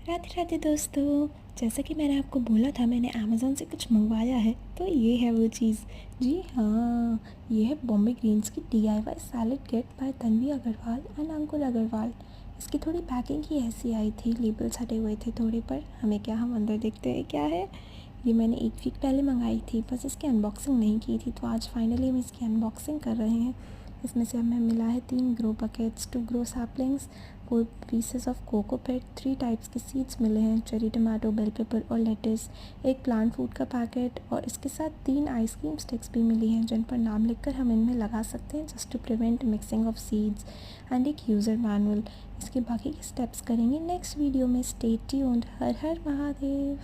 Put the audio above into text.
राधे राधे दोस्तों। जैसा कि मैंने आपको बोला था, मैंने अमेज़न से कुछ मंगवाया है, तो ये है वो चीज़। जी हाँ, ये है बॉम्बे ग्रीन्स की DIY salad kit by Tanvi Agarwal and Ankur Agarwal. इसकी थोड़ी पैकिंग ही ऐसी आई थी, लेबल्स हटे हुए थे थोड़े, पर हमें क्या, हम अंदर देखते हैं क्या है। ये मैंने 1 वीक पहले मंगाई थी, बस इसकी अनबॉक्सिंग नहीं की थी, तो आज फाइनली हम इसकी अनबॉक्सिंग कर रहे हैं। इसमें से हमें मिला है 3 grow buckets, 2 grow saplings, 4 pieces of cocopeat, 3 types के सीड्स मिले हैं, चेरी टमाटो, बेल पेपर और लेटिस, एक प्लांट फूड का पैकेट, और इसके साथ 3 आइसक्रीम स्टिक्स भी मिली हैं जिन पर नाम लिखकर हम इनमें लगा सकते हैं, just to prevent mixing of seeds, and एक यूज़र मैनुअल। इसके बाकी के स्टेप्स करेंगे नेक्स्ट वीडियो में। Stay tuned. हर हर महादेव।